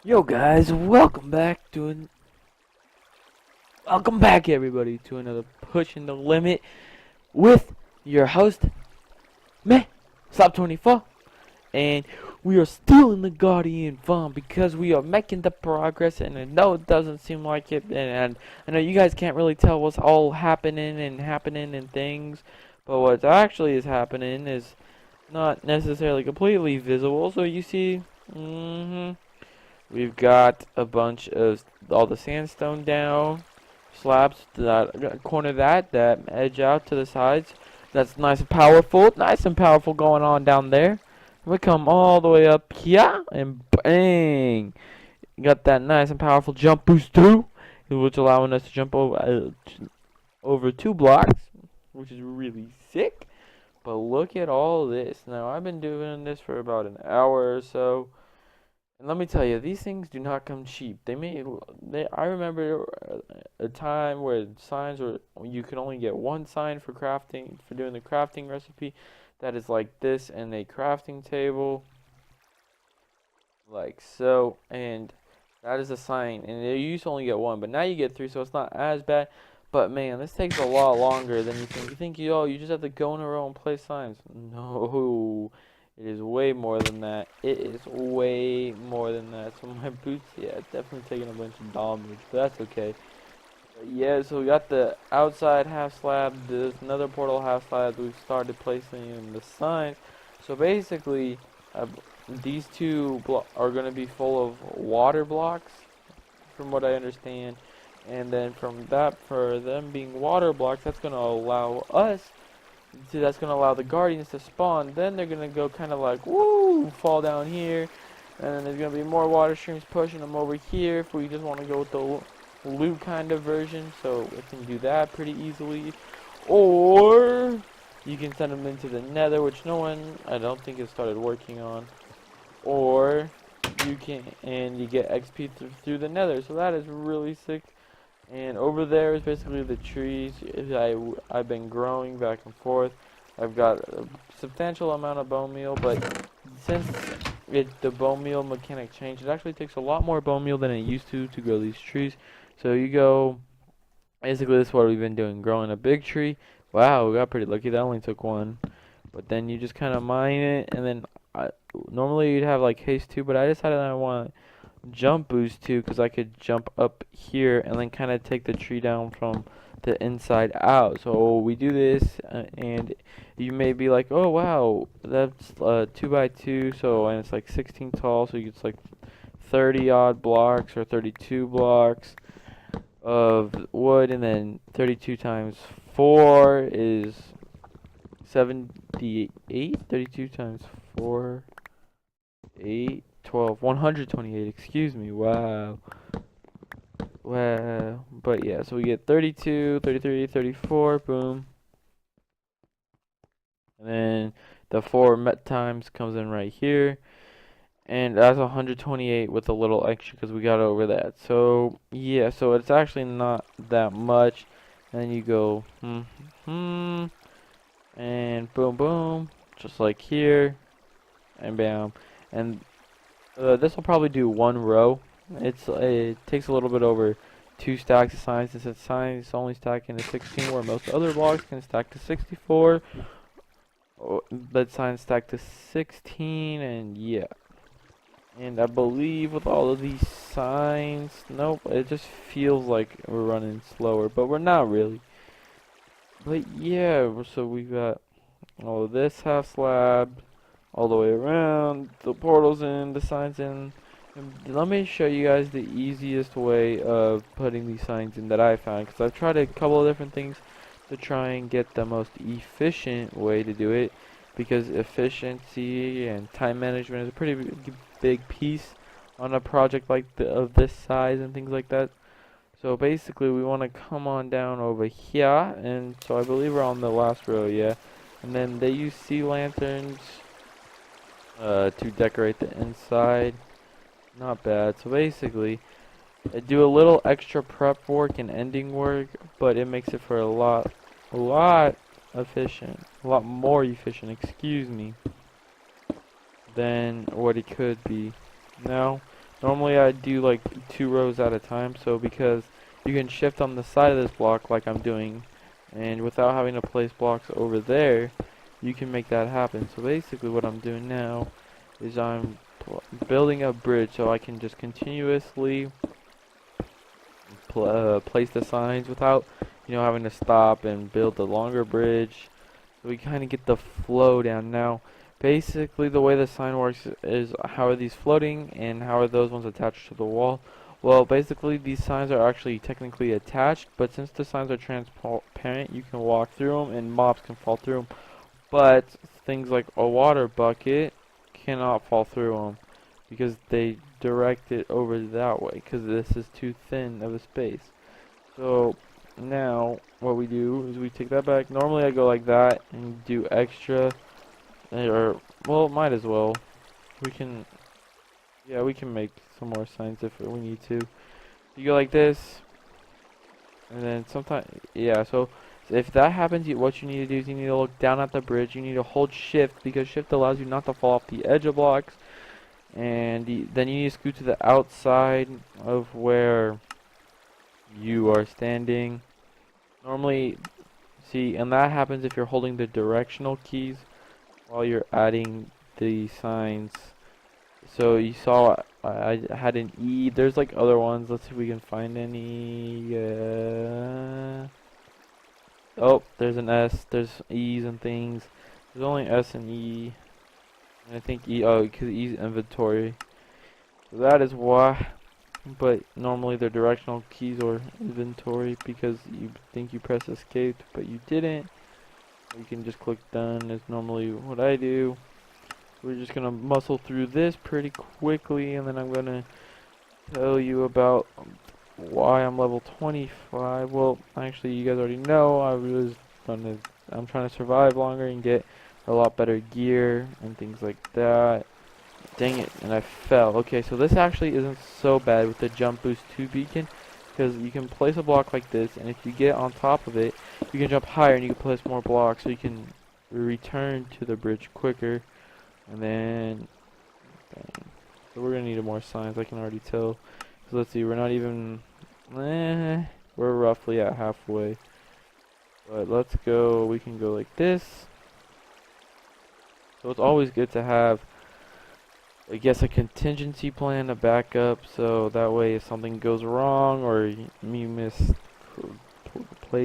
Yo guys, welcome back everybody to another Pushing the Limit with your host, Meh Slap24, and we are still in the Guardian farm because we are making the progress, and I know it doesn't seem like it, and I know you guys can't really tell what's all happening and things, but what actually is happening is not necessarily completely visible, so you see, we've got a bunch of all the sandstone down, slabs that corner that edge out to the sides. That's nice and powerful going on down there. We come all the way up here and bang, got that nice and powerful jump boost too, which allowing us to jump over 2 blocks, which is really sick. But look at all this. Now I've been doing this for about an hour or so. And let me tell you, these things do not come cheap. I remember a time where signs were you could only get one sign for crafting for doing the crafting recipe. That is like this and a crafting table, like so, and that is a sign. And you used to only get one, but now you get three, so it's not as bad. But man, this takes a lot longer than you think. You think you just have to go in a row and place signs. No. It is way more than that. It is way more than that. So my boots, yeah, it's definitely taking a bunch of damage, but that's okay. But yeah, so we got the outside half slab, this another portal half slab. We've started placing in the signs. So basically, these two are going to be full of water blocks, from what I understand. And then from that, for them being water blocks, that's going to allow us that's going to allow the guardians to spawn. Then they're going to go kind of like, woo, fall down here. And then there's going to be more water streams pushing them over here if we just want to go with the loot kind of version. So we can do that pretty easily. Or you can send them into the nether, which no one, I don't think, has started working on. Or you can, and you get XP through the nether. So that is really sick. And over there is basically the trees I've been growing back and forth. I've got a substantial amount of bone meal, but since the bone meal mechanic changed, it actually takes a lot more bone meal than it used to grow these trees. So you go, basically this is what we've been doing, growing a big tree. Wow, we got pretty lucky, that only took one. But then you just kind of mine it, and then normally you'd have like haste too, but I decided I want jump boost too, because I could jump up here and then kind of take the tree down from the inside out. So we do this, and you may be like, oh wow, that's 2x2, so, and it's like 16 tall, so it's like 30 odd blocks or 32 blocks of wood, and then 32 times 4 is 78. 32 times 4, 8, 12, 128, excuse me. Wow. Wow. But yeah, so we get 32, 33, 34, boom. And then the 4 met times comes in right here. And that's 128 with a little extra because we got over that. So yeah, so it's actually not that much. And then you go, and boom, boom, just like here, and bam. And this will probably do 1 row. It takes a little bit over 2 stacks of signs, since it's signs only stacking to 16, where most other blocks can stack to 64. But signs stack to 16, and yeah. And I believe with all of these signs, nope, it just feels like we're running slower, but we're not really. But yeah, so we got all of this half slab all the way around, the portals in, the signs in. And let me show you guys the easiest way of putting these signs in that I found, because I've tried a couple of different things to try and get the most efficient way to do it, because efficiency and time management is a pretty big piece on a project like of this size and things like that. So basically we want to come on down over here, and so I believe we're on the last row, yeah. And then they use sea lanterns to decorate the inside. Not bad. So basically, I do a little extra prep work and ending work, but it makes it for a lot efficient, a lot more efficient, excuse me, than what it could be. Now, Normally I do like 2 rows at a time, so because you can shift on the side of this block like I'm doing, and without having to place blocks over there, you can make that happen. So basically what I'm doing now is I'm building a bridge so I can just continuously place the signs without, having to stop and build a longer bridge. So we kind of get the flow down. Now, basically the way the sign works is how are these floating and how are those ones attached to the wall? Well, basically these signs are actually technically attached, but since the signs are transparent, you can walk through them and mobs can fall through them. But things like a water bucket cannot fall through them because they direct it over that way because this is too thin of a space. So now what we do is we take that back. Normally I go like that and do extra, or well, might as well. We can, yeah, we can make some more signs if we need to. You go like this, and then sometimes, yeah. So if that happens, what you need to do is you need to look down at the bridge. You need to hold shift because shift allows you not to fall off the edge of blocks. And then you need to scoot to the outside of where you are standing. Normally, see, and that happens if you're holding the directional keys while you're adding the signs. So you saw I had an E. There's like other ones. Let's see if we can find any. Oh, there's an S. There's E's and things. There's only S and E. And I think E. Oh, because E's inventory. So that is why. But normally they're directional keys or inventory because you think you press escape, but you didn't. You can just click done is normally what I do. We're just gonna muscle through this pretty quickly, and then I'm gonna tell you about why I'm level 25. Well, actually, you guys already know. I'm trying to survive longer and get a lot better gear and things like that. Dang it, and I fell. Okay, so this actually isn't so bad with the jump boost 2 beacon, because you can place a block like this, and if you get on top of it, you can jump higher and you can place more blocks, so you can return to the bridge quicker. And then, dang. So we're gonna need more signs, I can already tell. So let's see, we're not even, we're roughly at halfway. But let's go, we can go like this. So it's always good to have, I guess, a contingency plan, a backup, so that way if something goes wrong or you misplace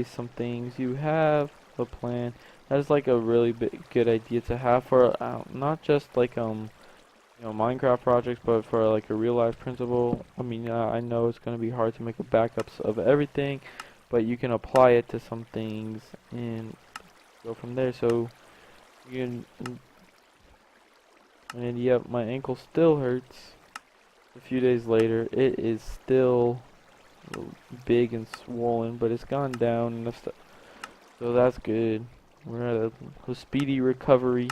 some things, you have a plan. That is like a really good idea to have for not just like Minecraft projects, but for like a real life principle. I mean, I know it's gonna be hard to make a backups of everything, but you can apply it to some things and go from there. So you can. And yep, my ankle still hurts. A few days later, it is still big and swollen, but it's gone down enough, so that's good. We're at a speedy recovery.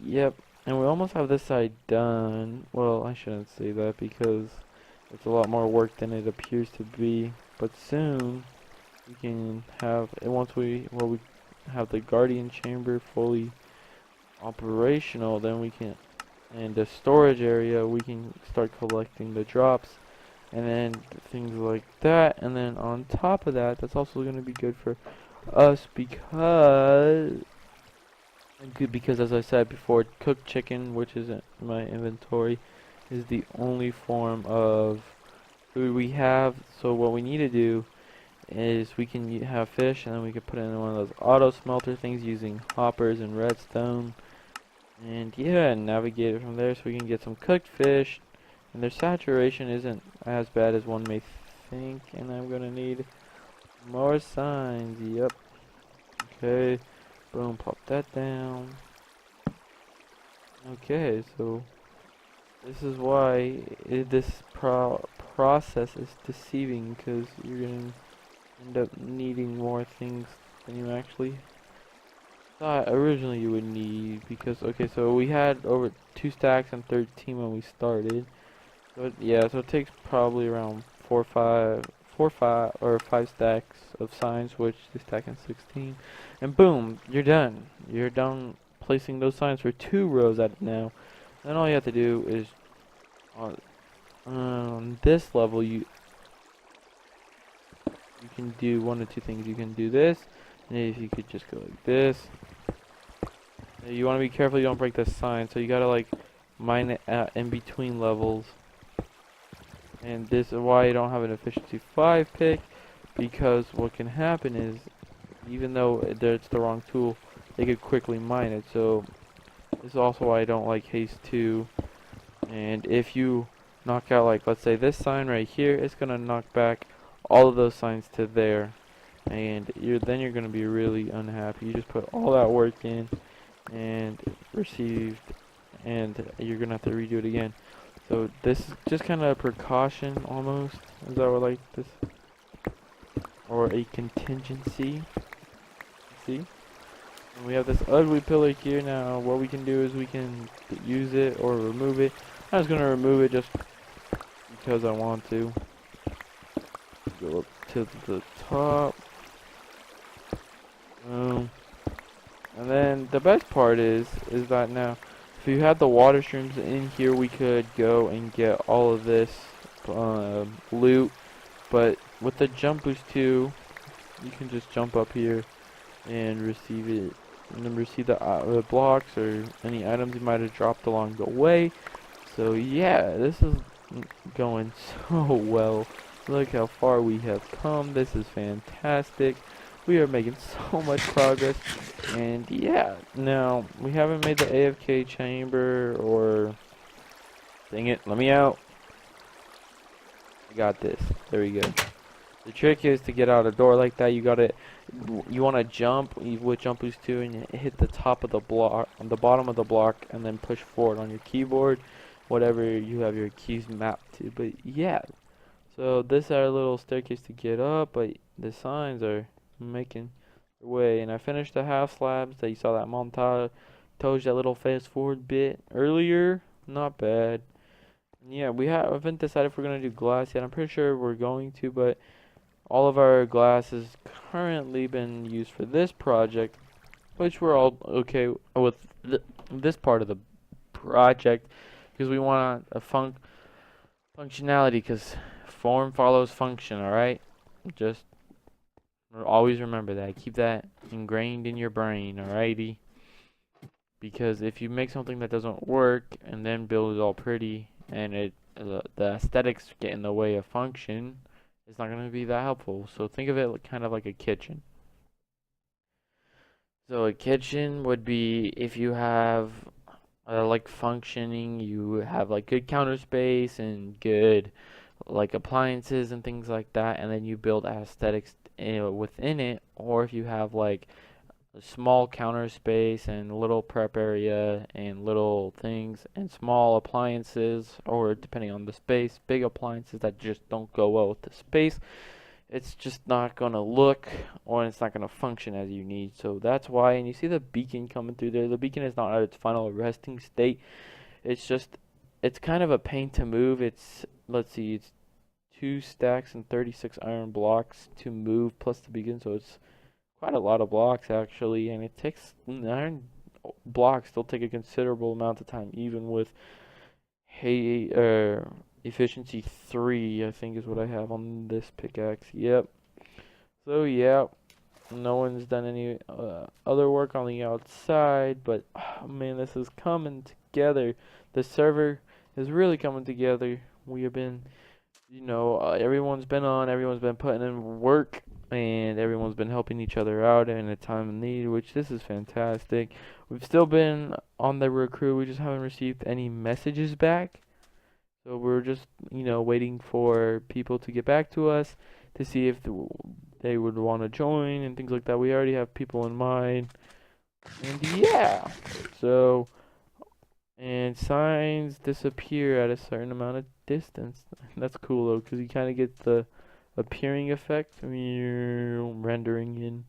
Yep, and we almost have this side done. Well, I shouldn't say that because it's a lot more work than it appears to be. But soon we can have, and once we have the guardian chamber fully operational, then we can, and the storage area, we can start collecting the drops and then things like that. And then on top of that, that's also going to be good for us because as I said before, cooked chicken, which is in my inventory, is the only form of food we have. So what we need to do is we can have fish, and then we can put it in one of those auto smelter things using hoppers and redstone, and yeah, navigate it from there so we can get some cooked fish. And their saturation isn't as bad as one may think, and I'm gonna need more signs. Yep. Okay, boom, pop that down. Okay, so this is why this process is deceiving, because you're gonna end up needing more things than you actually thought originally you would need. Because okay, so we had over 2 stacks and 13 when we started. So yeah, so it takes probably around 4 or 5 stacks of signs, which is stacking 16, and boom, you're done. You're done placing those signs for 2 rows at it now. Then all you have to do is on this level, you can do one of two things. You can do this, and if you could just go like this. You want to be careful you don't break the sign, so you gotta like mine it in between levels. And this is why you don't have an efficiency 5 pick, because what can happen is, even though it's the wrong tool, they could quickly mine it. So this is also why I don't like haste 2. And if you knock out, like, let's say this sign right here, it's gonna knock back all of those signs to there, and you're gonna be really unhappy. You just put all that work in and received, and you're gonna have to redo it again. So this is just kind of a precaution almost. Is that what, like, this, or a contingency? See? And we have this ugly pillar here. Now what we can do is we can use it or remove it. I'm just gonna remove it just because I want to. Go up to the top. And then the best part is that now, if you had the water streams in here, we could go and get all of this loot. But with the jump boost 2, you can just jump up here and receive it, and then receive the blocks or any items you might have dropped along the way. So yeah, this is going so well. Look how far we have come. This is fantastic. We are making so much progress. And yeah, now we haven't made the AFK chamber, or dang it, let me out. I got this. There we go. The trick is to get out a door like that. You want to jump with jump boost 2 and you hit the top of the block, on the bottom of the block, and then push forward on your keyboard, whatever you have your keys mapped to. But yeah, so this is our little staircase to get up, but the signs are making their way. And I finished the half slabs that you saw that montage, told you that little fast forward bit earlier. Not bad. And yeah, we haven't decided if we're gonna do glass yet. I'm pretty sure we're going to, but all of our glass has currently been used for this project, which we're all okay with this part of the project, because we want a functionality, because form follows function, alright? Just always remember that. Keep that ingrained in your brain, alrighty? Because if you make something that doesn't work and then build it all pretty, and the aesthetics get in the way of function, it's not going to be that helpful. So think of it kind of like a kitchen. So a kitchen would be, if you have like functioning, you have like good counter space and good like appliances and things like that, and then you build aesthetics within it. Or if you have like a small counter space and little prep area and little things and small appliances, or depending on the space, big appliances that just don't go well with the space, it's just not gonna look, or it's not gonna function as you need. So that's why. And you see the beacon coming through there. The beacon is not at its final resting state. It's kind of a pain to move. Let's see, it's 2 stacks and 36 iron blocks to move plus the beacon, so it's quite a lot of blocks actually. And it takes, iron blocks still take a considerable amount of time, even with efficiency 3, I think is what I have on this pickaxe. Yep. So yeah, no one's done any other work on the outside, but oh, man, this is coming together. The server is really coming together. We have been, everyone's been putting in work, and everyone's been helping each other out in a time of need, which this is fantastic. We've still been on the recruit. We just haven't received any messages back. So we're just, waiting for people to get back to us to see if they would want to join and things like that. We already have people in mind. And yeah. So, and signs disappear at a certain amount of distance. That's cool though, because you kind of get the appearing effect when you're rendering in.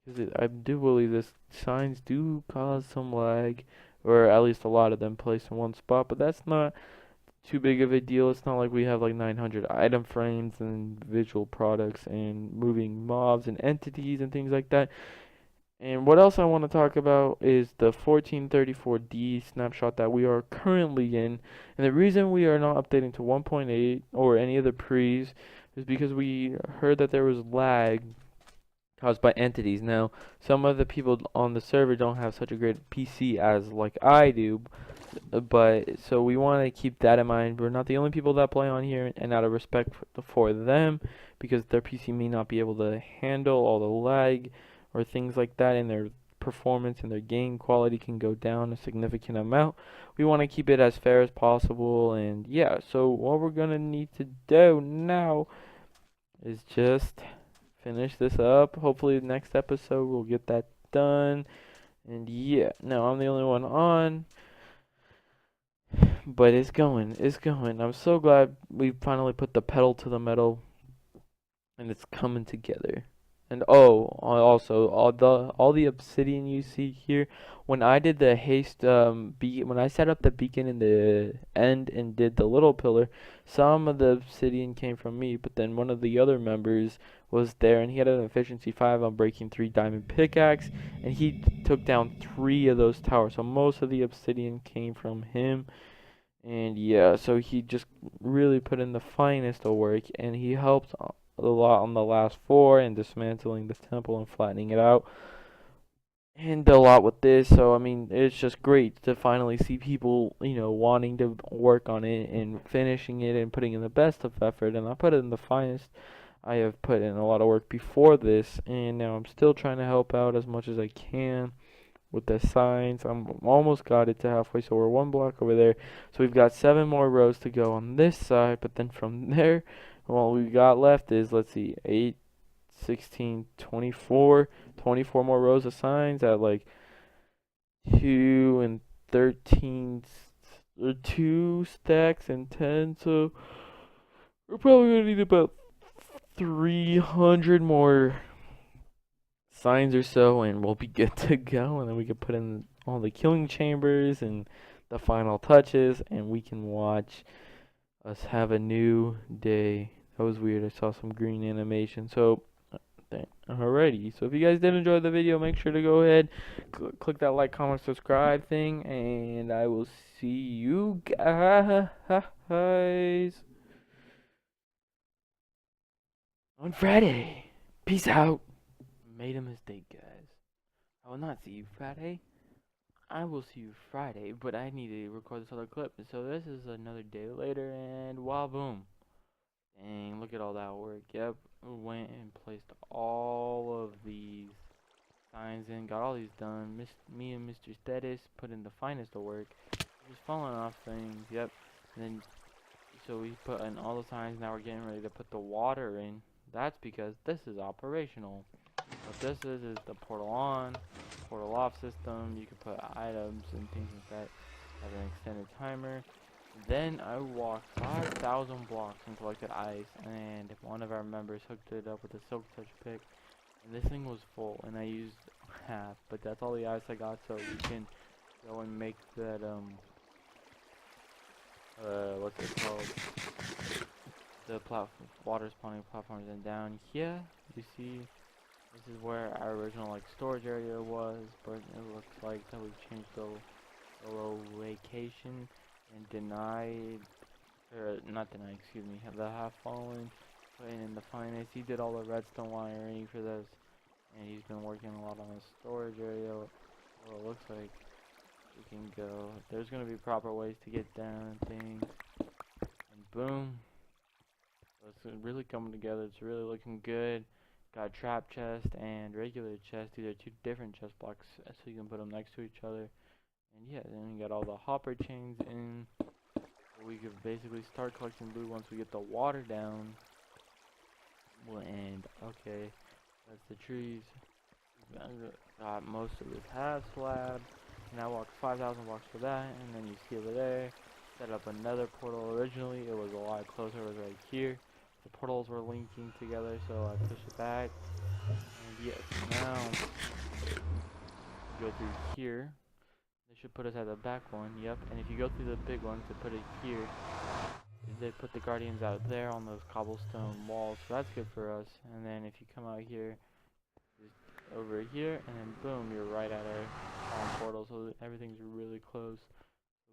Because I do believe this signs do cause some lag, or at least a lot of them placed in one spot, but that's not too big of a deal. It's not like we have like 900 item frames and visual products and moving mobs and entities and things like that. And what else I want to talk about is the 1434D snapshot that we are currently in. And the reason we are not updating to 1.8 or any of the pre's is because we heard that there was lag caused by entities. Now, some of the people on the server don't have such a great PC as like I do, but so we want to keep that in mind. We're not the only people that play on here, and out of respect for them, because their PC may not be able to handle all the lag or things like that, and their performance and their game quality can go down a significant amount. We want to keep it as fair as possible, and yeah, so what we're gonna need to do now is just finish this up. Hopefully, the next episode we'll get that done. And yeah, no, I'm the only one on. But it's going, it's going. I'm so glad we finally put the pedal to the metal and it's coming together. And oh, also all the obsidian you see here, when I did the haste when I set up the beacon in the end and did the little pillar, some of the obsidian came from me, but then one of the other members was there and he had an efficiency 5 on breaking 3 diamond pickaxe and he took down 3 of those towers. So most of the obsidian came from him. And yeah, so he just really put in the finest of work, and he helped a lot on the last 4 and dismantling the temple and flattening it out, and a lot with this. So I mean, it's just great to finally see people, wanting to work on it and finishing it and putting in the best of effort. And I put it in the finest. I have put in a lot of work before this, and now I'm still trying to help out as much as I can with the signs. I'm almost got it to halfway, so we're 1 block over there. So we've got 7 more rows to go on this side, but then from there, all we got left is, let's see, 8, 16, 24, 24 more rows of signs at like 2 and 13, or 2 stacks and 10, so we're probably gonna need about 300 more signs or so, and we'll be good to go. And then we can put in all the killing chambers and the final touches, and we can watch us have a new day. That was weird. I saw some green animation. So, alrighty. So if you guys did enjoy the video, make sure to go ahead, click that like, comment, subscribe thing, and I will see you guys on Friday. Peace out. Made a mistake, guys. I will not see you Friday. I will see you Friday, but I need to record this other clip. So this is another day later, and wow, boom. Dang, look at all that work. Yep, went and placed all of these signs in, got all these done. Me and Mr. Steadis put in the finest of work. Just falling off things, yep. And then, so we put in all the signs, now we're getting ready to put the water in. That's because this is operational. What this is the portal on, portal off system. You can put items and things like that. Have an extended timer. Then I walked 5,000 blocks and collected ice, and one of our members hooked it up with a silk touch pick. And this thing was full, and I used half, but that's all the ice I got, so we can go and make that what's it called? The water spawning platforms. And down here, you see. This is where our original storage area was, but it looks like that we've changed the location and denied, or not denied, excuse me, the half fallen, putting in the finance. He did all the redstone wiring for this, and he's been working a lot on the storage area. Well, it looks like we can go. There's gonna be proper ways to get down and things, and boom. So it's really coming together. It's really looking good. Got trap chest and regular chest. These are 2 different chest blocks, so you can put them next to each other. And yeah, then we got all the hopper chains in. We could basically start collecting loot once we get the water down. Well, and okay, that's the trees. Got most of this half slab. And I walked 5,000 blocks for that. And then you see over there, set up another portal. Originally, it was a lot closer. It was right here. The portals were linking together, so I pushed it back. And yes, now go through here. They should put us at the back one, yep. And if you go through the big ones, they put it here. They put the guardians out there on those cobblestone walls, so that's good for us. And then if you come out here, over here, and then boom, you're right at our portal. So everything's really close.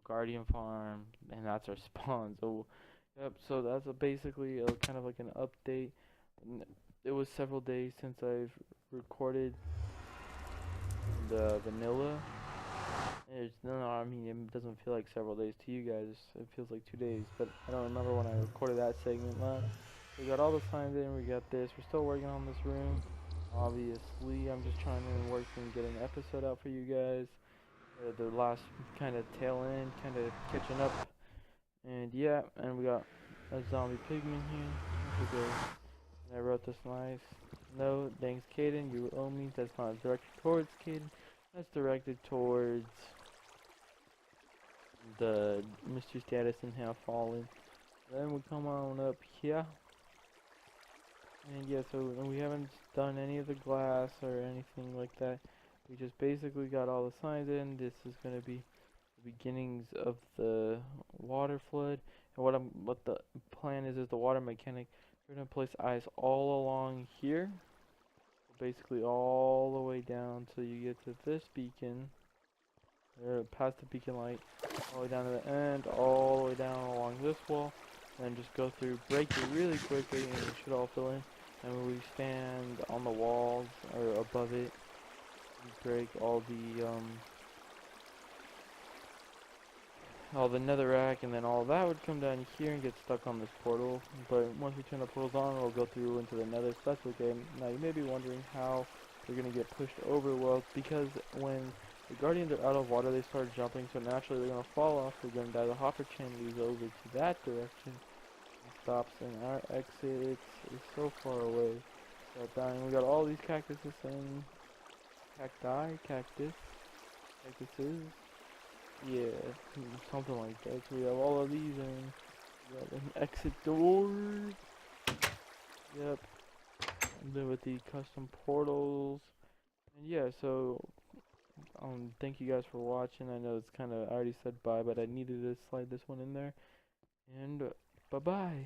Guardian Farm, and that's our spawn. So, yep. So that's basically a kind of like an update. It was several days since I've recorded the vanilla. I mean, it doesn't feel like several days to you guys. It feels like 2 days, but I don't remember when I recorded that segment last. We got all the signs in. We got this. We're still working on this room. Obviously, I'm just trying to work and get an episode out for you guys. The last kind of tail end, kind of catching up. And yeah, and we got a zombie pigman here. And I wrote this nice note. Thanks, Caden. You owe me. That's not directed towards Caden. That's directed towards the mystery status and have fallen. Then we come on up here. And yeah, so we haven't done any of the glass or anything like that. We just basically got all the signs in. This is gonna be the beginnings of the water flood. And what the plan is the water mechanic. We're gonna place eyes all along here. Basically all the way down till you get to this beacon. Past the beacon light, all the way down to the end, all the way down along this wall, and just go through, break it really quickly, and it should all fill in. And when we stand on the walls or above it, we break all the netherrack, and then all that would come down here and get stuck on this portal. But once we turn the portals on, it'll go through into the nether, so that's okay. Now you may be wondering how they're gonna get pushed over. Well, because when the guardians are out of water, they start jumping, so naturally they're gonna fall off. They're gonna die. The hopper chain leads over to that direction and stops, and our exit is so far away. So dying. We got all these cactuses and cactuses. Yeah, something like that. So we have all of these, and we got an exit door. Yep. And then with the custom portals. And yeah, so thank you guys for watching. I know it's kind of, I already said bye, but I needed to slide this one in there. And bye bye.